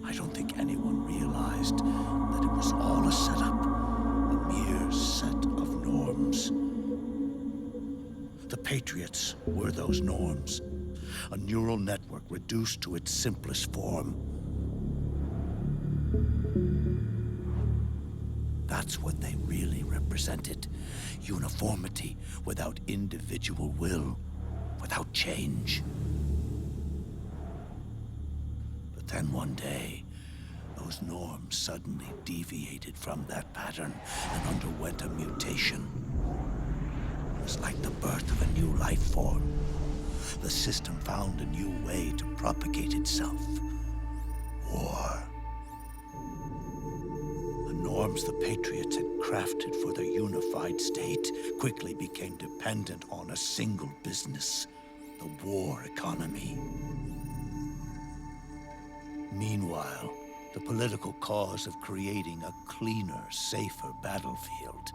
I don't think anyone realized that it was all a setup, a mere set of norms. The Patriots were those norms, a neural network reduced to its simplest form. That's what they really represented. Uniformity without individual will, without change. But then one day, those norms suddenly deviated from that pattern and underwent a mutation. It was like the birth of a new life form. The system found a new way to propagate itself. War. The norms the Patriots had crafted for their unified state quickly became dependent on a single business, the war economy. Meanwhile, the political cause of creating a cleaner, safer battlefield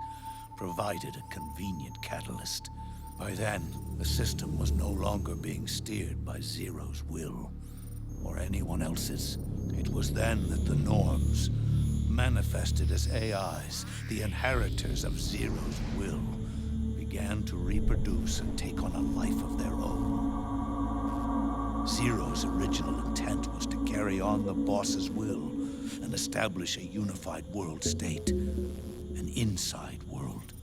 provided a convenient catalyst. By then, the system was no longer being steered by Zero's will, or anyone else's. It was then that the norms, manifested as AIs, the inheritors of Zero's will, began to reproduce and take on a life of their own. Zero's original intent was to carry on the boss's will and establish a unified world state, an inside world.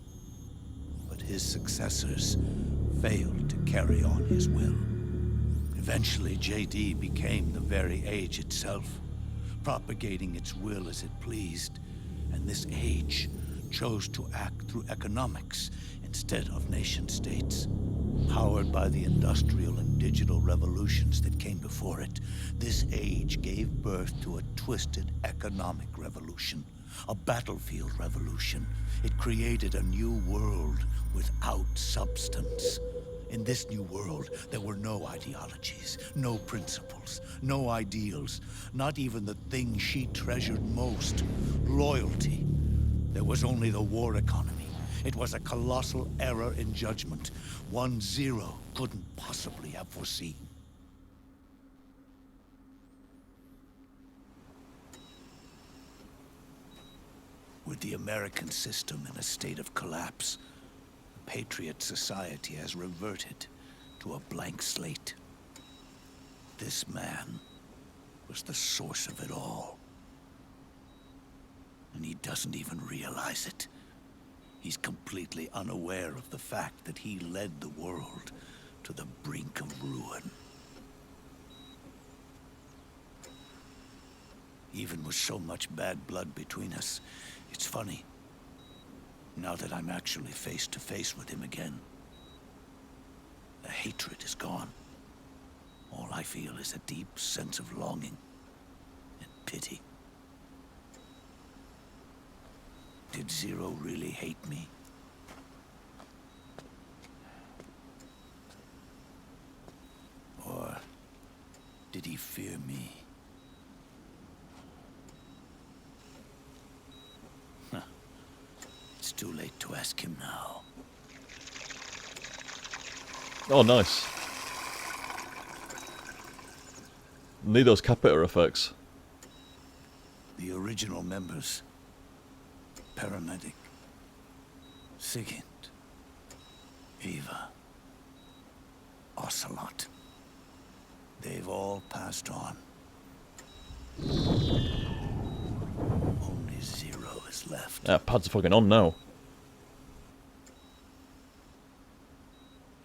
But his successors failed to carry on his will. Eventually, JD became the very age itself, propagating its will as it pleased, and this age chose to act through economics instead of nation-states. Powered by the industrial and digital revolutions that came before it, this age gave birth to a twisted economic revolution, a battlefield revolution. It created a new world without substance. In this new world, there were no ideologies, no principles, no ideals, not even the thing she treasured most, loyalty. There was only the war economy. It was a colossal error in judgment, one Zero couldn't possibly have foreseen. With the American system in a state of collapse, the Patriot society has reverted to a blank slate. This man was the source of it all. And he doesn't even realize it. He's completely unaware of the fact that he led the world to the brink of ruin. Even with so much bad blood between us, it's funny. Now that I'm actually face to face with him again, the hatred is gone. All I feel is a deep sense of longing and pity. Did Zero really hate me? Or did he fear me? It's too late to ask him now. Oh, nice. Need those capita effects. The original members. Paramedic. Sigint. Eva. Ocelot. They've all passed on. Only Zero is left. Yeah, pads are fucking on now.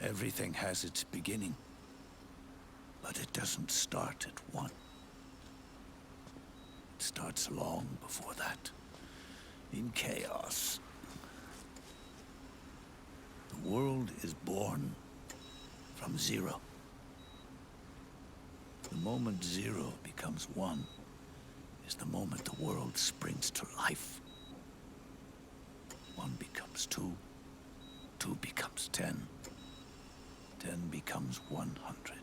Everything has its beginning, but it doesn't start at one. It starts long before that, in chaos. The world is born from Zero. The moment Zero becomes one is the moment the world springs to life. One becomes two, two becomes 10. 10 becomes 100.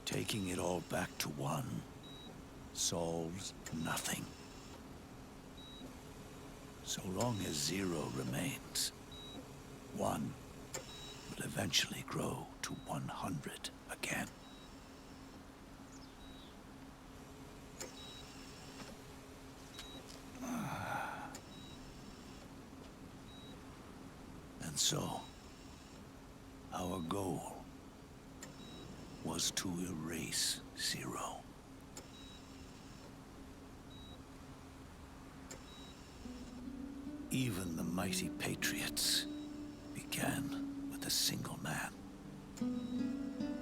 Taking it all back to one solves nothing. So long as Zero remains, one will eventually grow to 100 again. And so, our goal was to erase Zero. Even the mighty Patriots began with a single man.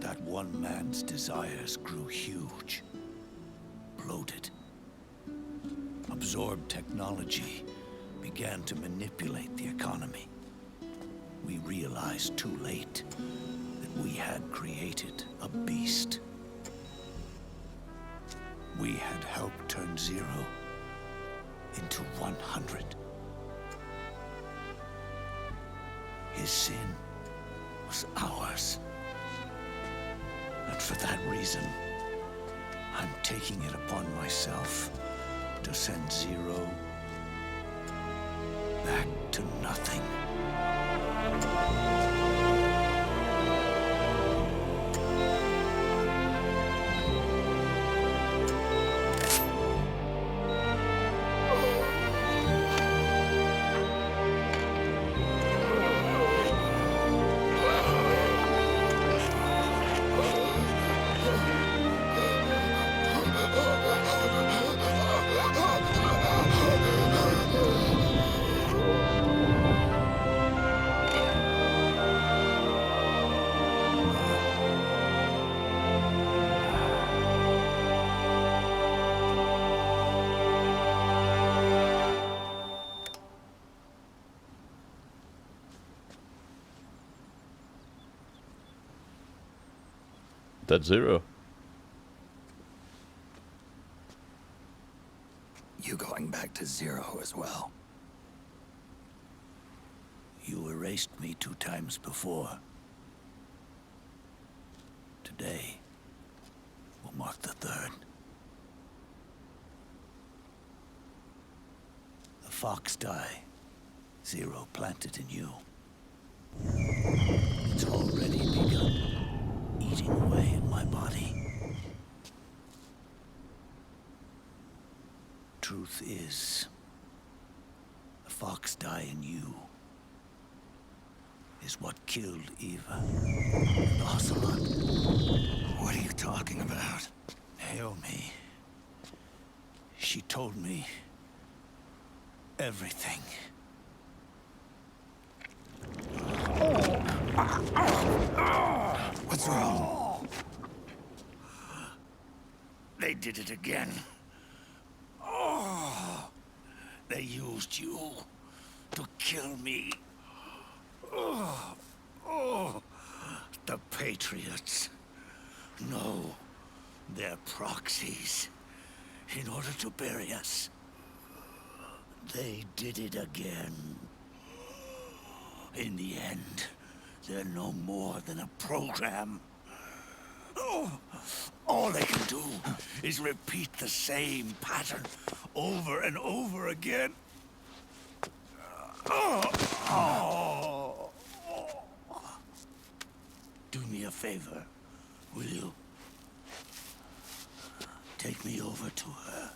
That one man's desires grew huge, bloated, absorbed technology, began to manipulate the economy. We realized too late that we had created a beast. We had helped turn Zero into 100. His sin was ours. And for that reason, I'm taking it upon myself to send Zero back to nothing. Dead Zero. You going back to Zero as well? You erased me 2 times before. Today will mark the 3rd. The fox die Zero planted in you. It's already begun eating away at my body. Truth is, the fox die in you is what killed Eva and Ocelot. What are you talking about? Naomi. She told me everything. What's wrong? They did it again. Oh, they used you to kill me. Oh, the Patriots. No, they're proxies in order to bury us. They did it again. In the end, they're no more than a program. Oh, all they can do is repeat the same pattern over and over again. Do me a favor, will you? Take me over to her.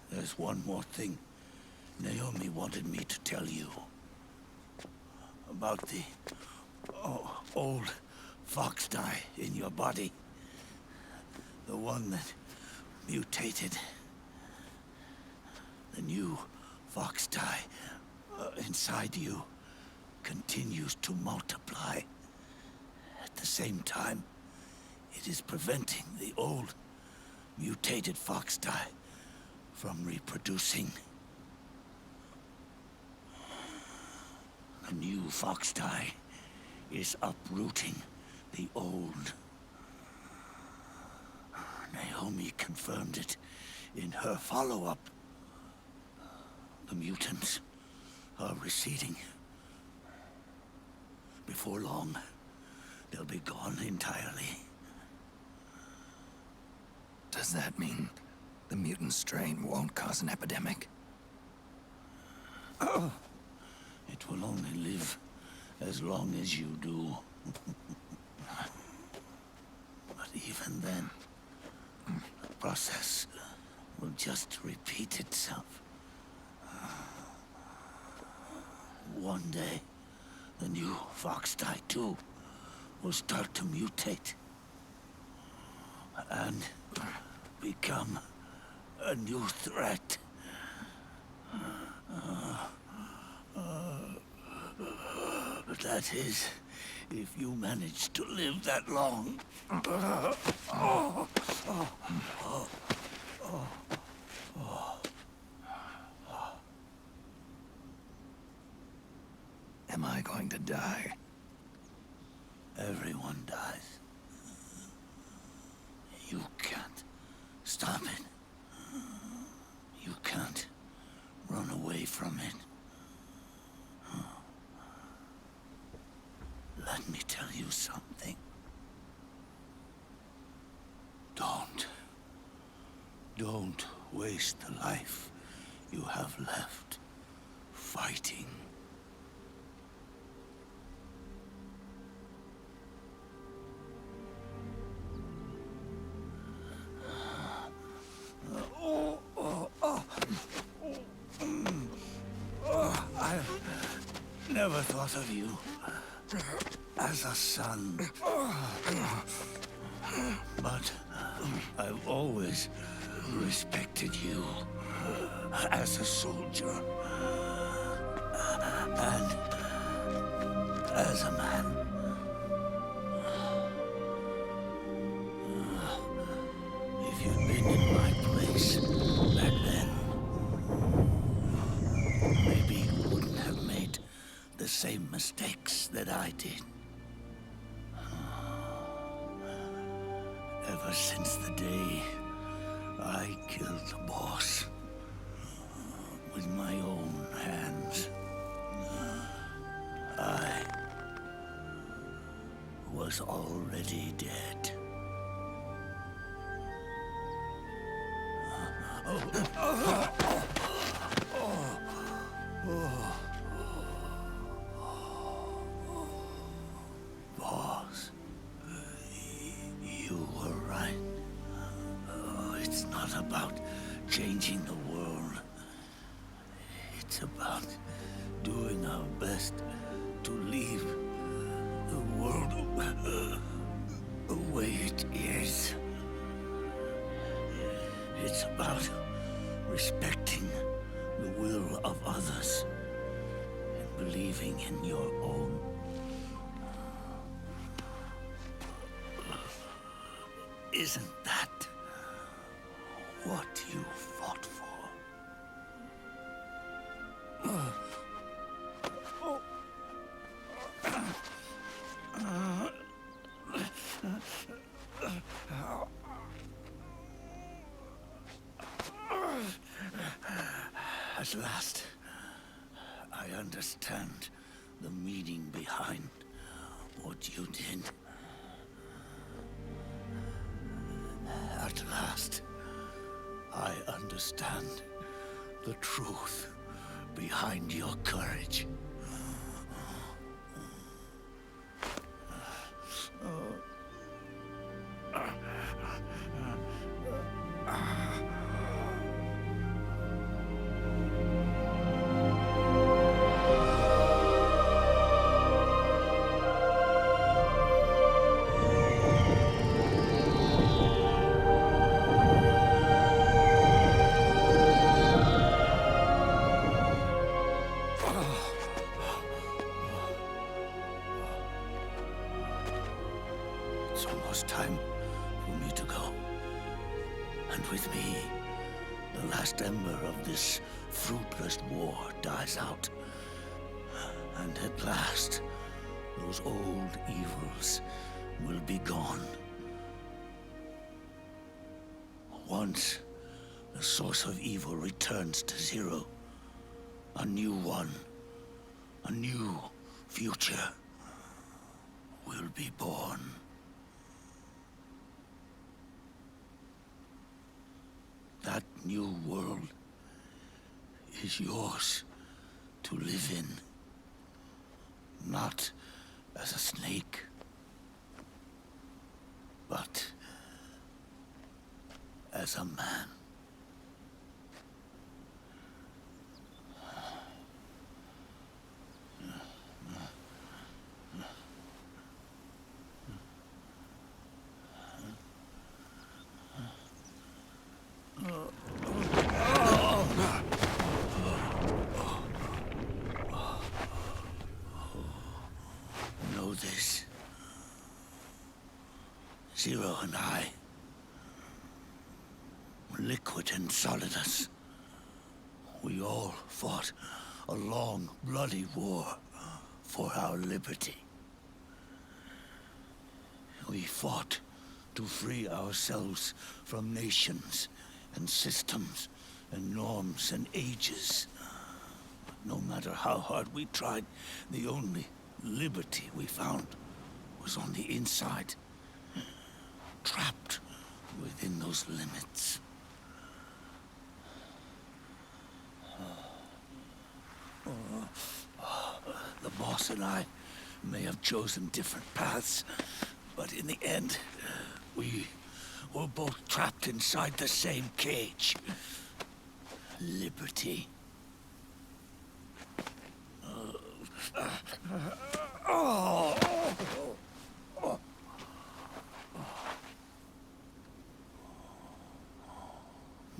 There's one more thing Naomi wanted me to tell you. About the old fox die in your body. The one that mutated. The new fox die inside you continues to multiply. At the same time, it is preventing the old mutated fox die from reproducing. The new fox die is uprooting the old. Naomi confirmed it in her follow-up. The mutants are receding. Before long, they'll be gone entirely. Does that mean the mutant strain won't cause an epidemic? Oh, it It will only live as long as you do. But even then, the process will just repeat itself. One day, the new Fox Die 2 will start to mutate and become a new threat. That is, if you manage to live that long. Am I going to die? Everyone dies. You can't stop it. You can't run away from it. Let me tell you something. Don't waste the life you have left fighting. I never thought of you as a son. But I've always respected you as a soldier and as a man. If you'd been in my place back then, maybe you wouldn't have made the same mistakes that I did. Ever since the day I killed the boss with my own hands, I was already dead. Boss, you were right. It's not about changing the world. It's about doing our best to leave the world the way it is. It's about respecting the will of others and believing in your own. Isn't that what you fought for? At last, I understand the meaning behind what you did. At last, I understand the truth behind your courage. It's almost time for me to go. And with me, the last ember of this fruitless war dies out. And at last, those old evils will be gone. Once the source of evil returns to zero, a new one, a new future will be born. That new world is yours to live in Not as a snake, but as a man. Know this. Zero and I, liquid and solidus, we all fought a long, bloody war for our liberty. We fought to free ourselves from nations and systems and norms and ages. But no matter how hard we tried, the only liberty we found was on the inside, trapped within those limits. The boss and I may have chosen different paths, but in the end, we were both trapped inside the same cage. Liberty.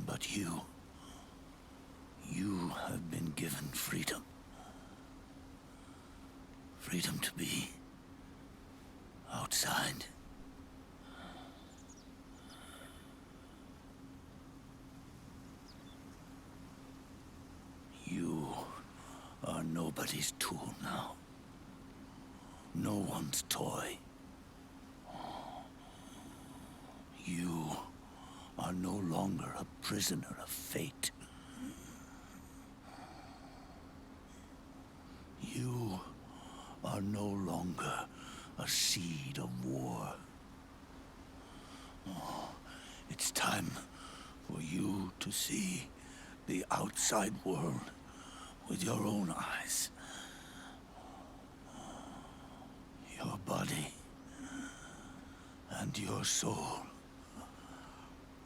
But you have been given freedom. Freedom to be outside. You are nobody's tool now. No one's toy. You are no longer a prisoner of fate. You are no longer a seed of war. It's time for you to see the outside world with your own eyes. Your body and your soul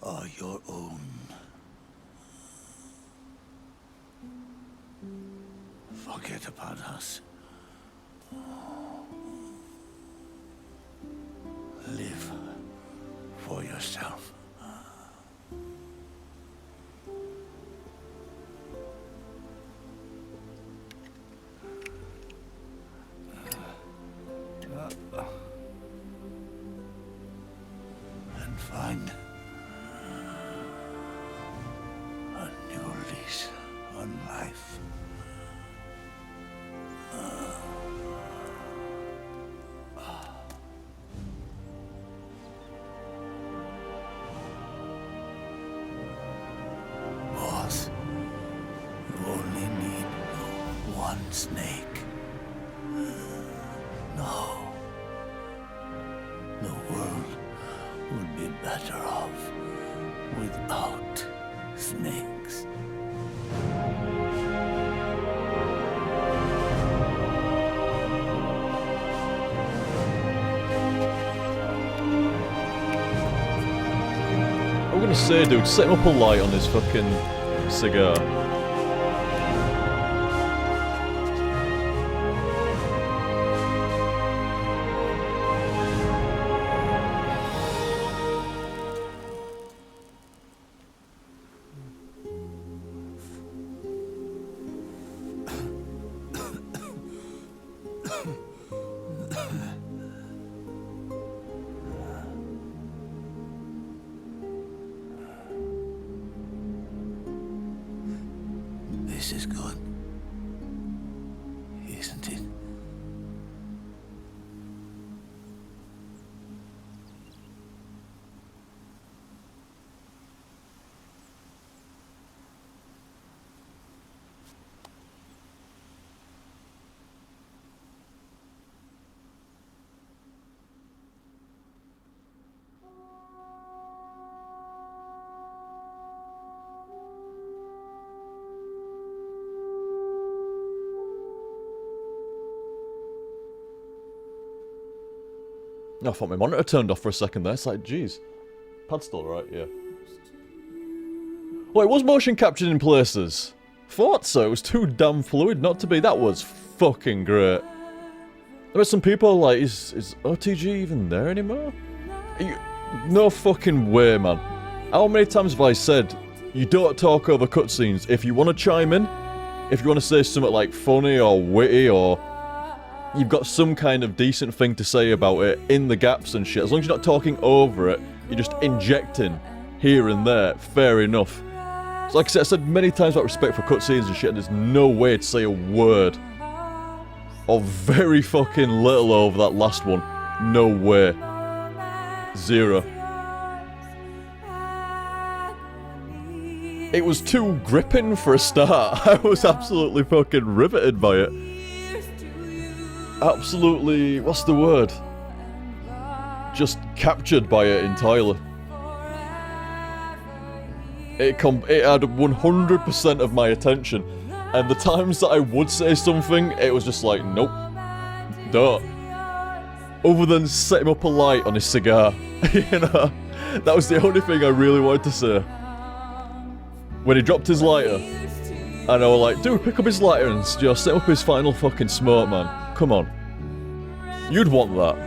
are your own. Forget about us. Live for yourself. And find a new lease on life. Boss, you only need one snake. No. The world would be better off without snakes. I'm gonna say, dude, set him up a light on his fucking cigar. I thought my monitor turned off for a second there. It's like, jeez. Pad's still right, yeah. Well, it was motion captured in places. Thought so. It was too damn fluid not to be. That was fucking great. There were some people like, is OTG even there anymore? No fucking way, man. How many times have I said, you don't talk over cutscenes? If you want to chime in, if you want to say something like funny or witty or you've got some kind of decent thing to say about it in the gaps and shit, as long as you're not talking over it, you're just injecting here and there, fair enough. So like I said many times about respect for cutscenes and shit, and there's no way to say a word or very fucking little over that last one. No way. Zero. It was too gripping for a start. I was absolutely fucking riveted by it. Absolutely, what's the word? Just captured by it entirely. It had 100% of my attention, and the times that I would say something, it was just like, nope, don't. Other than set him up a light on his cigar, you know, that was the only thing I really wanted to say. When he dropped his lighter, and I was like, dude, pick up his lighter and just set up his final fucking smoke, man. Come on. You'd want that.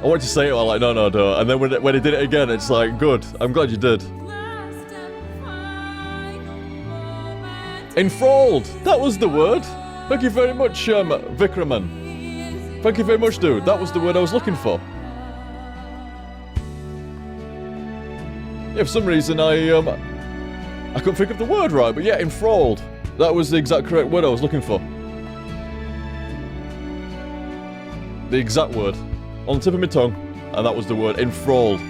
I wanted to say it, I'm like, no, don't. And then when he did it again, it's like, good, I'm glad you did. Enthralled! That was the word! Thank you very much, Vikraman. Thank you very much, dude. That was the word I was looking for. Yeah, for some reason I couldn't think of the word right, but yeah, enthralled. That was the exact correct word I was looking for. The exact word. On the tip of my tongue, and that was the word, enthralled.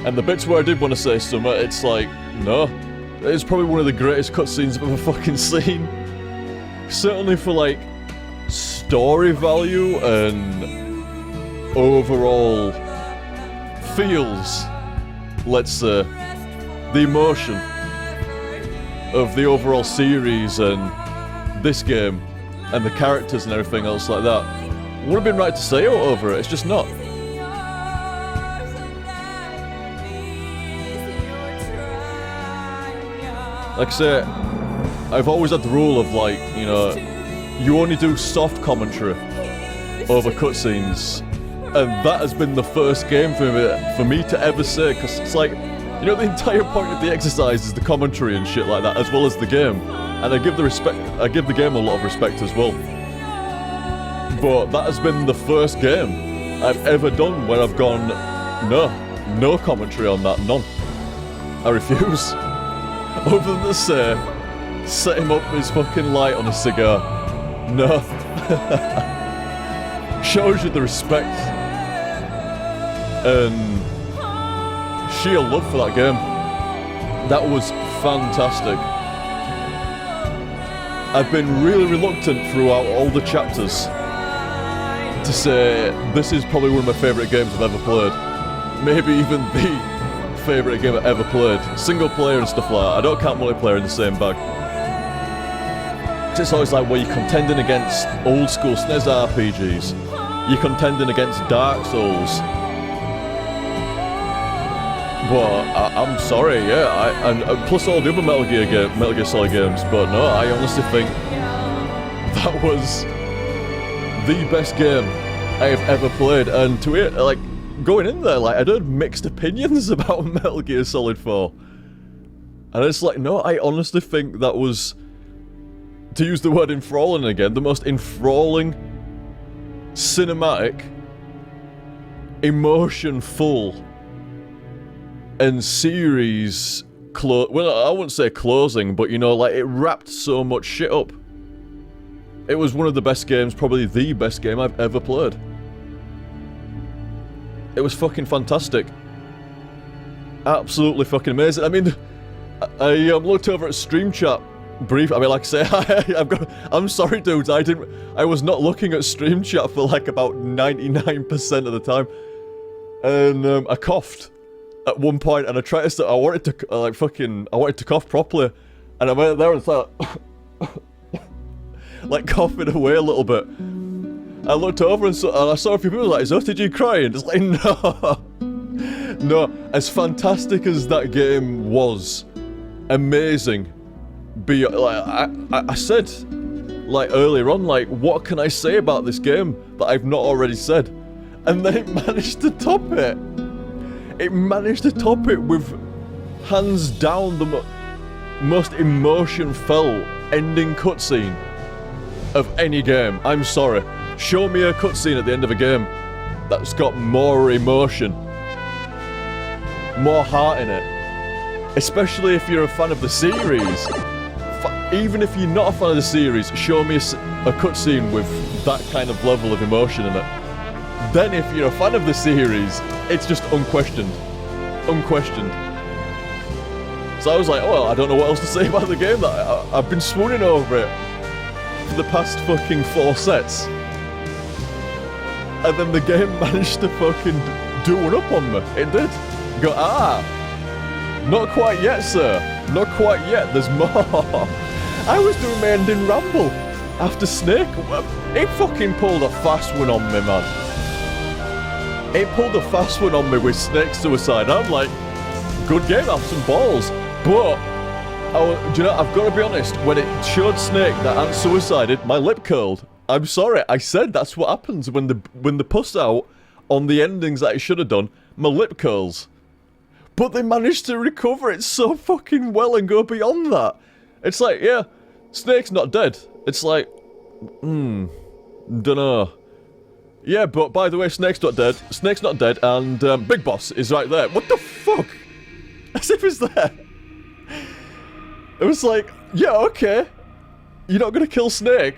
And the bits where I did want to say something, it's like, no. It's probably one of the greatest cutscenes I've ever fucking seen. Certainly for, like, story value and overall feels, let's say, the emotion of the overall series and this game and the characters and everything else like that. Would have been right to say over it, it's just not. Like I say, I've always had the rule of like, you know, you only do soft commentary over cutscenes, and that has been the first game for me to ever say, because it's like, you know, the entire point of the exercise is the commentary and shit like that, as well as the game, and I give the game a lot of respect as well. But that has been the first game I've ever done where I've gone, no commentary on that, none. I refuse. Other than to say, set him up his fucking light on a cigar. No. Shows you the respect and sheer love for that game. That was fantastic. I've been really reluctant throughout all the chapters to say this is probably one of my favourite games I've ever played. Maybe even the favourite game I've ever played. Single player and stuff like that. I don't count multiplayer in the same bag. It's always like where you're contending against old school SNES RPGs. You're contending against Dark Souls. But I'm sorry, yeah. And plus all the other Metal Gear Solid games. But no, I honestly think that was the best game I have ever played. And to it, like, going in there, like, I'd heard mixed opinions about Metal Gear Solid 4. And it's like, no, I honestly think that was, to use the word enthralling again, the most enthralling, cinematic, emotion-full, and series well, I wouldn't say closing, but, you know, like, it wrapped so much shit up. It was one of the best games, probably the best game I've ever played. It was fucking fantastic. Absolutely fucking amazing. I mean, I looked over at Stream Chat briefly. I mean, like I say, I'm sorry, dudes. I was not looking at Stream Chat for like about 99% of the time, and I coughed at one point, and I tried to. I wanted to cough properly, and I went there and started like coughing away a little bit. I looked over and I saw a few people like, is OTG crying? It's like, no. No, as fantastic as that game was, amazing. I said, like, earlier on, like, what can I say about this game that I've not already said? And then it managed to top it. It managed to top it with, hands down, the most emotion-filled ending cutscene of any game. I'm sorry. Show me a cutscene at the end of a game that's got more emotion, more heart in it. Especially if you're a fan of the series. Even if you're not a fan of the series, show me a cutscene with that kind of level of emotion in it. Then if you're a fan of the series, it's just unquestioned. Unquestioned. So I was like, oh, I don't know what else to say about the game. I've been swooning over it for the past fucking 4 sets. And then the game managed to fucking do one up on me. It did. Go, not quite yet, sir. Not quite yet. There's more. I was doing my ending ramble after Snake. It fucking pulled a fast one on me, man. It pulled a fast one on me with Snake Suicide. I'm like, good game, have some balls. But, do you know, I've got to be honest, when it showed Snake that Ant suicided, my lip curled. I'm sorry, I said that's what happens when the puss out on the endings that it should have done, my lip curls. But they managed to recover it so fucking well and go beyond that. It's like, yeah, Snake's not dead. It's like, dunno. Yeah, but by the way, Snake's not dead. Snake's not dead, and Big Boss is right there. What the fuck? As if it's there. It was like, yeah, okay. You're not gonna kill Snake,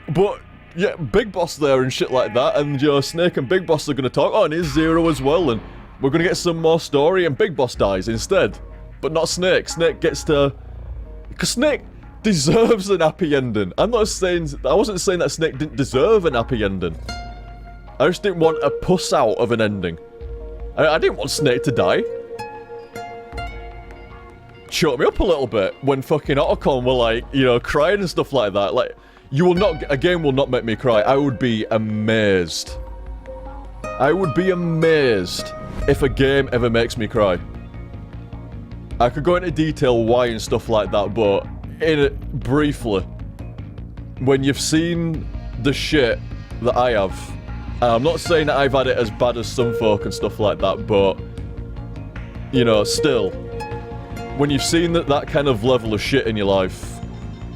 but yeah, Big Boss there and shit like that, and you know, Snake and Big Boss are gonna talk. Oh, and here's Zero as well, and we're gonna get some more story, and Big Boss dies instead. But not Snake. Snake gets to... Because Snake deserves an happy ending. I wasn't saying that Snake didn't deserve an happy ending. I just didn't want a puss out of an ending. I didn't want Snake to die. Shut me up a little bit when fucking Otacon were like, you know, crying and stuff like that. Like, a game will not make me cry. I would be amazed. I would be amazed if a game ever makes me cry. I could go into detail why and stuff like that, but briefly, when you've seen the shit that I have, and I'm not saying that I've had it as bad as some folk and stuff like that, but, you know, still, when you've seen that kind of level of shit in your life,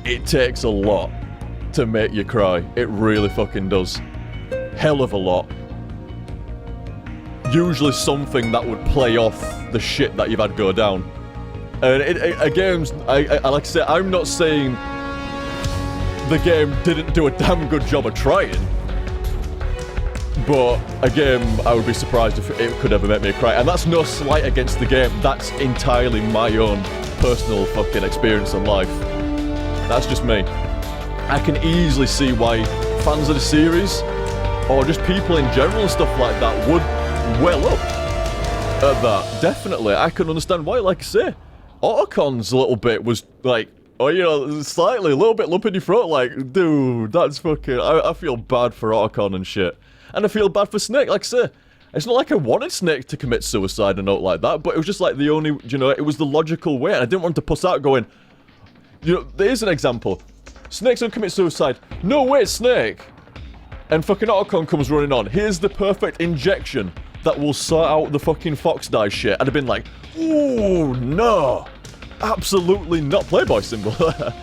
it takes a lot to make you cry. It really fucking does. Hell of a lot. Usually something that would play off the shit that you've had go down. And a game's... like I said, I'm not saying the game didn't do a damn good job of trying. But a game, I would be surprised if it could ever make me cry. And that's no slight against the game. That's entirely my own personal fucking experience in life. That's just me. I can easily see why fans of the series, or just people in general and stuff like that, would well up at that. Definitely. I can understand why, like I say. Otacon's a little bit was like, oh, you know, slightly, a little bit lump in your throat, like, dude, that's fucking... I feel bad for Otacon and shit. And I feel bad for Snake, like I say. It's not like I wanted Snake to commit suicide and not like that, but it was just like the only, you know, it was the logical way, and I didn't want to puss out going, you know, there's an example. Snake's gonna commit suicide. No way, Snake! And fucking Otacon comes running on. Here's the perfect injection that will sort out the fucking Fox die shit. I'd have been like, ooh, no! Absolutely not. Playboy symbol. I'd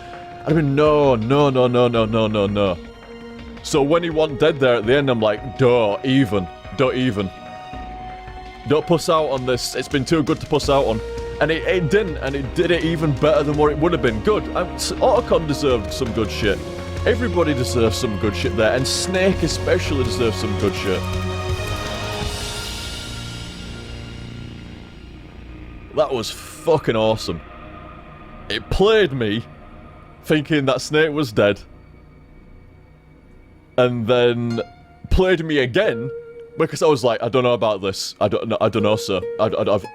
have been, no. So when he wasn't dead there at the end, I'm like, don't even. Don't puss out on this. It's been too good to puss out on. And it didn't, and it did it even better than what it would have been. Good. Otacon deserved some good shit. Everybody deserves some good shit there, and Snake especially deserves some good shit. That was fucking awesome. It played me thinking that Snake was dead, and then played me again because I was like, I don't know about this. I don't know, sir. I don't.